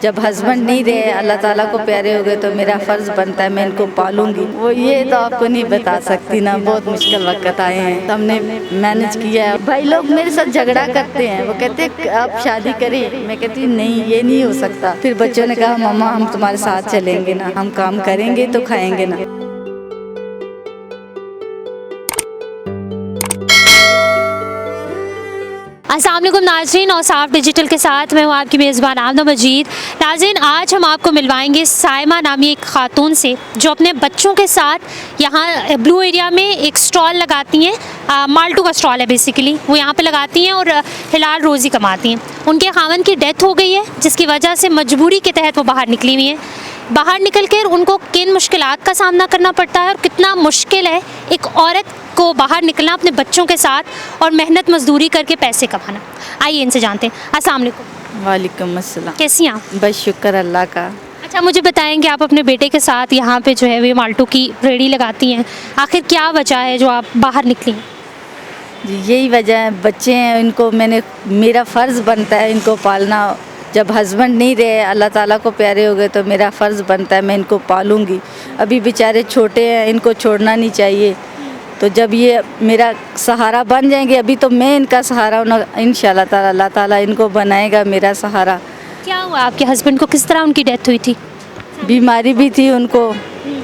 जब हस्बैंड नहीं रहे, अल्लाह ताला को प्यारे हो गए, तो मेरा फ़र्ज़ बनता है मैं इनको पालूंगी। वो ये तो आपको नहीं बता सकती ना, बहुत मुश्किल वक्त आए हैं, तो हमने मैनेज किया है। भाई लोग मेरे साथ झगड़ा करते हैं, वो कहते हैं आप शादी करें, मैं कहती नहीं ये नहीं हो सकता। फिर बच्चों ने कहा मम्मा हम तुम्हारे साथ चलेंगे ना, हम काम करेंगे तो खाएंगे ना। अस्सलाम वालेकुम नाज़रीन, और साफ डिजिटल के साथ मैं हूँ आपकी मेज़बान आमना मजीद। नाज़रीन, आज हम आपको मिलवाएंगे साइमा नामी एक ख़ातून से जो अपने बच्चों के साथ यहाँ ब्लू एरिया में एक स्टॉल लगाती हैं। माल्टू का स्टॉल है बेसिकली, वो यहाँ पे लगाती हैं और हिलाल रोज़ी कमाती हैं। उनके खावन की डेथ हो गई है, जिसकी वजह से मजबूरी के तहत वो बाहर निकली हुई हैं। बाहर निकल कर उनको किन मुश्किलात का सामना करना पड़ता है और कितना मुश्किल है एक औरत को बाहर निकलना अपने बच्चों के साथ और मेहनत मजदूरी करके पैसे कमाना। आइए इनसे जानते हैं। अस्सलाम वालेकुम। वालेकुम अस्सलाम। कैसी हैं आप? बस शुक्र अल्लाह का। अच्छा, मुझे बताएंगे आप अपने बेटे के साथ यहाँ पे जो है वे माल्टू की रेडी लगाती हैं, आखिर क्या वजह है जो आप बाहर निकली हैं? जी यही वजह है, बच्चे हैं, इनको मेरा फ़र्ज़ बनता है इनको पालना। जब हस्बैंड नहीं रहे, अल्लाह ताला को प्यारे हो गए, तो मेरा फ़र्ज़ बनता है मैं इनको पालूंगी। अभी बेचारे छोटे हैं, इनको छोड़ना नहीं चाहिए। तो जब ये मेरा सहारा बन जाएंगे, अभी तो मैं इनका सहारा हूँ, इंशाल्लाह ताला अल्लाह ताला इनको बनाएगा मेरा सहारा। क्या हुआ आपके हस्बैंड को, किस तरह उनकी डेथ हुई थी? बीमारी भी थी उनको,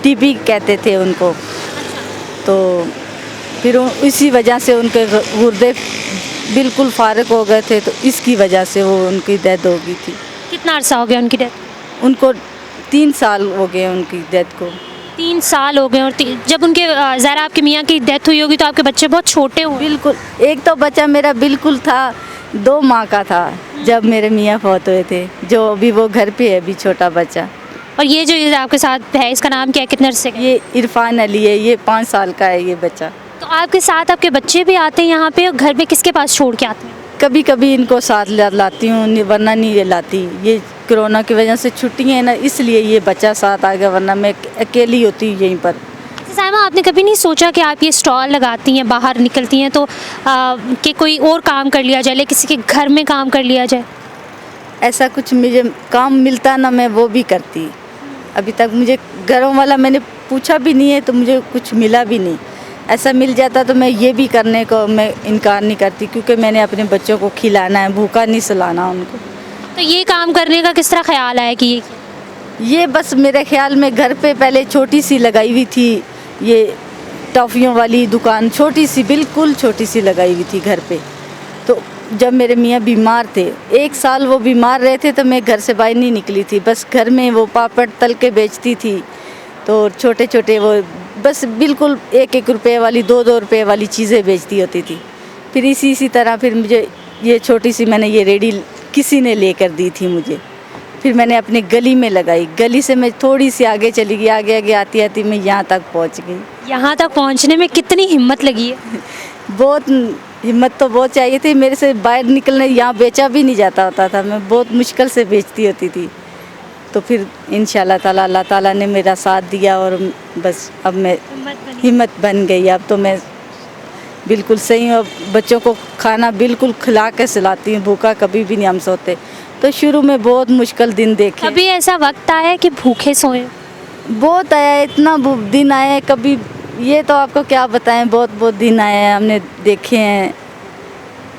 टीबी कहते थे उनको, तो फिर इसी वजह से उनके गुर्दे बिल्कुल फारिग हो गए थे, तो इसकी वजह से वो उनकी डेथ हो गई थी। कितना अर्सा हो गया उनकी डेथ? उनको 3 साल हो गए उनकी डेथ को। 3 साल हो गए। और जब उनके ज़रा आपके मियाँ की डेथ हुई होगी तो आपके बच्चे बहुत छोटे हुए? बिल्कुल, एक तो बच्चा मेरा बिल्कुल था 2 माह का था जब मेरे मियाँ फौत हुए थे, जो अभी वो घर पे है, अभी छोटा बच्चा। और ये जो आपके साथ है इसका नाम क्या है, कितने अरसे का? ये इरफान अली है, ये 5 साल का है ये बच्चा। तो आपके साथ आपके बच्चे भी आते हैं यहाँ पे, और घर पे किसके पास छोड़ के आते हैं? कभी कभी इनको साथ लाती हूँ, वरना नहीं लाती। ये कोरोना की वजह से छुट्टी है ना, इसलिए ये बच्चा साथ आ गया, वरना मैं अकेली होती यहीं पर। साइमा, आपने कभी नहीं सोचा कि आप ये स्टॉल लगाती हैं, बाहर निकलती हैं तो कि कोई और काम कर लिया जाए, किसी के घर में काम कर लिया जाए? ऐसा कुछ मुझे काम मिलता ना, मैं वो भी करती। अभी तक मुझे घरों वाला मैंने पूछा भी नहीं है, तो मुझे कुछ मिला भी नहीं। ऐसा मिल जाता तो मैं ये भी करने को मैं इनकार नहीं करती, क्योंकि मैंने अपने बच्चों को खिलाना है, भूखा नहीं सुलाना उनको। तो ये काम करने का किस तरह ख्याल आया कि ये बस मेरे ख्याल में घर पे पहले छोटी सी लगाई हुई थी, ये टॉफ़ियों वाली दुकान, छोटी सी, बिल्कुल छोटी सी लगाई हुई थी घर पे। तो जब मेरे मियाँ बीमार थे, 1 साल वो बीमार रहे थे, तो मैं घर से बाहर नहीं निकली थी। बस घर में वो पापड़ तल के बेचती थी, तो छोटे छोटे वो बस बिल्कुल 1-1 रुपये वाली, 2-2 रुपये वाली चीज़ें बेचती होती थी। फिर इसी तरह फिर मुझे ये छोटी सी मैंने ये रेडी किसी ने लेकर दी थी मुझे। फिर मैंने अपने गली में लगाई, गली से मैं थोड़ी सी आगे चली गई, आगे आगे आती आती मैं यहाँ तक पहुँच गई। यहाँ तक पहुँचने में कितनी हिम्मत लगी है? बहुत हिम्मत तो बहुत चाहिए थी, मेरे से बाहर निकलने, यहाँ बेचा भी नहीं जाता होता था, मैं बहुत मुश्किल से बेचती होती थी। तो फिर इंशाल्लाह ताला अल्लाह ताला ने मेरा साथ दिया, और बस अब मैं हिम्मत बन गई। अब तो मैं बिल्कुल सही हूँ, बच्चों को खाना बिल्कुल खिला के सिलाती हूँ, भूखा कभी भी नहीं हम सोते। तो शुरू में बहुत मुश्किल दिन देखे। कभी ऐसा वक्त आया कि भूखे सोए? बहुत आया, इतना दिन आए हैं, कभी ये तो आपको क्या बताएं, बहुत बहुत दिन आए हैं हमने देखे हैं,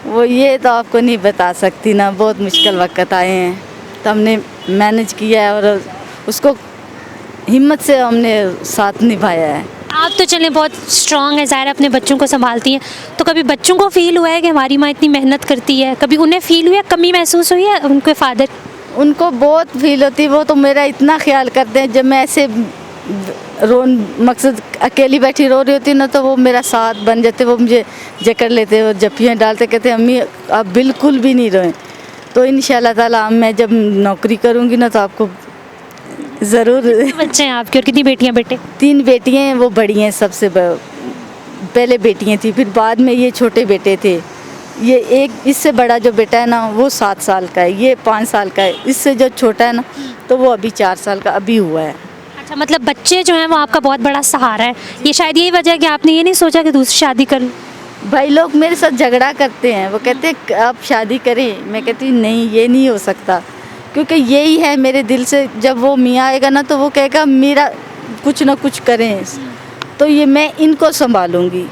वो ये तो आपको नहीं बता सकती ना, बहुत मुश्किल वक्त आए हैं, तो हमने मैनेज किया है और उसको हिम्मत से हमने साथ निभाया है। आप तो चलें बहुत स्ट्रांग है, ज़ाहिर अपने बच्चों को संभालती हैं, तो कभी बच्चों को फ़ील हुआ है कि हमारी माँ इतनी मेहनत करती है? कभी उन्हें फ़ील हुआ, कमी महसूस हुई है उनके फादर? उनको बहुत फील होती है, वो तो मेरा इतना ख्याल करते हैं। जब मैं ऐसे मकसद अकेली बैठी रो रही होती ना, तो वो मेरा साथ बन जाते, वो मुझे जकड़ लेते, वो जप्पियाँ डालते, कहते अम्मी आप बिल्कुल भी नहीं रोएं। तो इंशाल्लाह ताला मैं जब नौकरी करूँगी ना, तो आपको ज़रूर। बच्चे हैं आपके, और कितनी बेटियाँ बेटे? 3 बेटियाँ हैं, वो बड़ी हैं सबसे, पहले बेटियाँ थी, फिर बाद में ये छोटे बेटे थे। ये एक इससे बड़ा जो बेटा है ना, वो 7 साल का है, ये 5 साल का है। इससे जो छोटा है ना, तो वो अभी 4 साल का अभी हुआ है। अच्छा, मतलब बच्चे जो हैं वो आपका बहुत बड़ा सहारा है। ये शायद यही वजह है कि आपने ये नहीं सोचा कि दूसरी शादी कर लूं? भाई लोग मेरे साथ झगड़ा करते हैं, वो कहते हैं आप शादी करें, मैं कहती हूँ नहीं ये नहीं हो सकता। क्योंकि यही है मेरे दिल से, जब वो मियाँ आएगा ना तो वो कहेगा मेरा कुछ ना कुछ करें, तो ये मैं इनको संभालूंगी।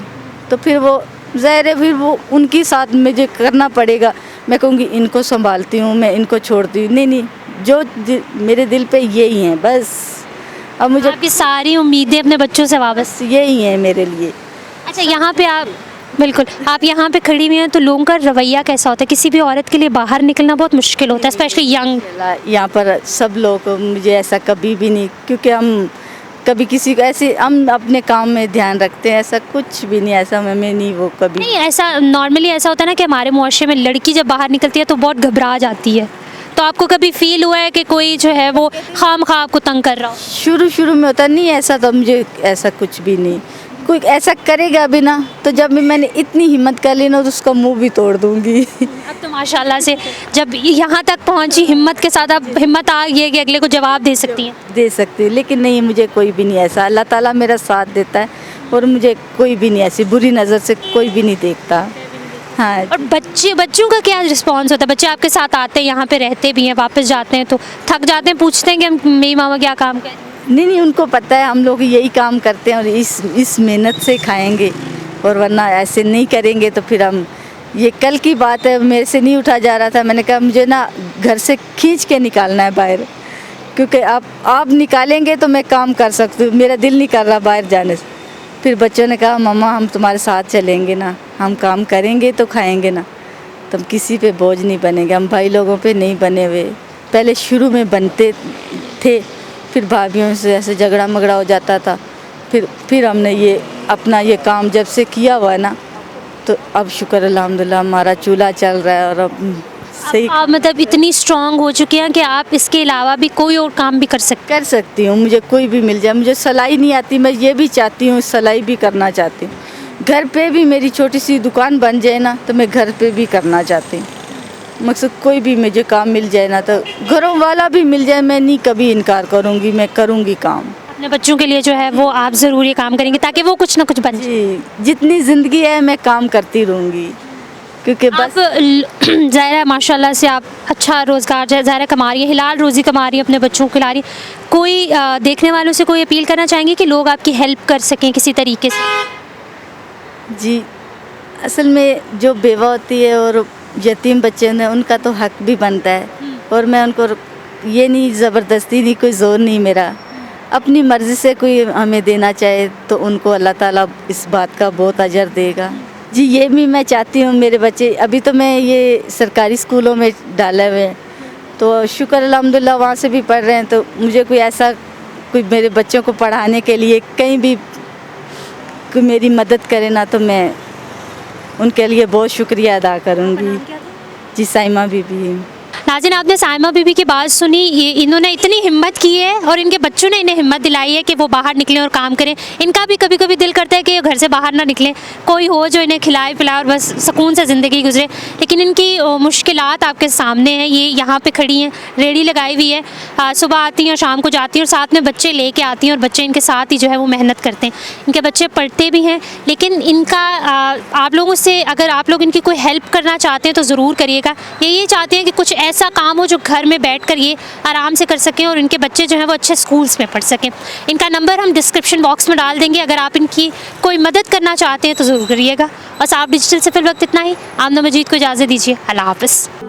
तो फिर वो ज़ाहिर है फिर वो उनके साथ मुझे करना पड़ेगा। मैं कहूँगी इनको संभालती हूँ, मैं इनको छोड़ती हूँ, नहीं जो मेरे दिल पे यही हैं बस। अब मुझे आपकी सारी उम्मीदें अपने बच्चों से वापस। यही है मेरे लिए। अच्छा, यहाँ पे आप बिल्कुल आप यहाँ पे खड़ी हुई हैं तो लोगों का रवैया कैसा होता है? किसी भी औरत के लिए बाहर निकलना बहुत मुश्किल होता है, स्पेशली यंग। यहाँ पर सब लोग, मुझे ऐसा कभी भी नहीं, क्योंकि हम कभी किसी को ऐसे, हम अपने काम में ध्यान रखते हैं, ऐसा कुछ भी नहीं, ऐसा हमें नहीं वो कभी नहीं, ऐसा नॉर्मली ऐसा होता है ना कि हमारे मुआशरे में लड़की जब बाहर निकलती है तो बहुत घबरा जाती है। तो आपको कभी फील हुआ है कि कोई जो है वो खामखा आपको तंग कर रहा हो? शुरू में होता नहीं ऐसा, तो मुझे ऐसा कुछ भी नहीं, कोई ऐसा करेगा भी ना तो जब भी मैंने इतनी हिम्मत कर ली ना तो उसका मुंह भी तोड़ दूंगी। अब तो माशाल्लाह से जब यहाँ तक पहुँची हिम्मत के साथ, अब हिम्मत आ गई है कि अगले को जवाब दे सकती हैं। दे सकती हूँ, लेकिन नहीं, मुझे कोई भी नहीं ऐसा, अल्लाह ताला मेरा साथ देता है और मुझे कोई भी नहीं ऐसी बुरी नज़र से कोई भी नहीं देखता। हाँ। और बच्चों का क्या रिस्पॉन्स होता है? बच्चे आपके साथ आते हैं, यहाँ पे रहते भी हैं, वापस जाते हैं तो थक जाते हैं, पूछते हैं कि हम मेरी मामा क्या काम करें? नहीं, उनको पता है हम लोग यही काम करते हैं और इस मेहनत से खाएंगे, और वरना ऐसे नहीं करेंगे तो फिर हम, ये कल की बात है, मेरे से नहीं उठा जा रहा था, मैंने कहा मुझे ना घर से खींच के निकालना है बाहर, क्योंकि आप निकालेंगे तो मैं काम कर सकती हूँ, मेरा दिल नहीं कर रहा बाहर जाने से। फिर बच्चों ने कहा मम्मा हम तुम्हारे साथ चलेंगे ना, हम काम करेंगे तो खाएंगे ना, तो हम किसी पे बोझ नहीं बनेंगे, हम भाई लोगों पे नहीं बने हुए। पहले शुरू में बनते थे, फिर भाभीयों से ऐसे झगड़ा मगड़ा हो जाता था, फिर हमने ये अपना ये काम जब से किया हुआ है ना, तो अब शुक्र अल्हम्दुलिल्लाह हमारा चूल्हा चल रहा है और अब सही आप मतलब इतनी स्ट्रांग हो चुकी हैं कि आप इसके अलावा भी कोई और काम भी कर सकती हूँ। मुझे कोई भी मिल जाए, मुझे सिलाई नहीं आती, मैं ये भी चाहती हूँ, सिलाई भी करना चाहती हूँ। घर पे भी मेरी छोटी सी दुकान बन जाए ना तो मैं घर पे भी करना चाहती हूँ। मकसद कोई भी मुझे काम मिल जाए ना, तो घरों वाला भी मिल जाए, मैं नहीं कभी इनकार करूँगी, मैं करूँगी काम। अपने बच्चों के लिए जो है वो आप ज़रूर ये काम करेंगे ताकि वो कुछ ना कुछ बन जाए। जी, जितनी ज़िंदगी है मैं काम करती रहूँगी, क्योंकि बस ज़ाहिर माशाल्लाह से आप अच्छा रोज़गार ज़ाहिर कमा रही है, हिलाल रोज़ी कमा रही है, अपने बच्चों को खिला रही है। कोई देखने वालों से कोई अपील करना चाहेंगे कि लोग आपकी हेल्प कर सकें किसी तरीके से? जी, असल में जो बेवा होती है और यतीम बच्चे हैं उनका तो हक भी बनता है, और मैं उनको ये नहीं, ज़बरदस्ती नहीं, कोई ज़ोर नहीं, मेरा अपनी मर्ज़ी से कोई हमें देना चाहे तो उनको अल्लाह ताला इस बात का बहुत अजर देगा। जी, ये भी मैं चाहती हूँ मेरे बच्चे, अभी तो मैं ये सरकारी स्कूलों में डाले हुए हैं, तो शुक्र अल्हम्दुलिल्लाह वहाँ से भी पढ़ रहे हैं, तो मुझे कोई ऐसा कोई मेरे बच्चों को पढ़ाने के लिए कहीं भी कोई मेरी मदद करे ना, तो मैं उनके लिए बहुत शुक्रिया अदा करूँगी। जी, साइमा बीबी। नाज़रीन, आपने साइमा बीबी की बात सुनी, ये इन्होंने इतनी हिम्मत की है और इनके बच्चों ने इन्हें हिम्मत दिलाई है कि वो बाहर निकलें और काम करें। इनका भी कभी कभी दिल करता है कि घर से बाहर ना निकलें, कोई हो जो इन्हें खिलाए पिलाए और बस सुकून से ज़िंदगी गुजरे, लेकिन इनकी मुश्किलात आपके सामने हैं। ये यहाँ पे खड़ी हैं, रेडी लगाई हुई है, सुबह आती हैं और शाम को जाती हैं और साथ में बच्चे लेके आती हैं और बच्चे इनके साथ ही जो है वो मेहनत करते हैं। इनके बच्चे पढ़ते भी हैं, लेकिन इनका आप लोगों से, अगर आप लोग इनकी कोई हेल्प करना चाहते हैं तो ज़रूर करिएगा। ये चाहते हैं कि कुछ ऐसा काम हो जो घर में बैठकर ये आराम से कर सकें और इनके बच्चे जो हैं वो अच्छे स्कूल्स में पढ़ सकें। इनका नंबर हम डिस्क्रिप्शन बॉक्स में डाल देंगे, अगर आप इनकी कोई मदद करना चाहते हैं तो ज़रूर करिएगा। और साफ डिजिटल से फिर वक्त इतना ही। आमना मजीद को इजाज़त दीजिए, अल्लाह हाफ़िज़।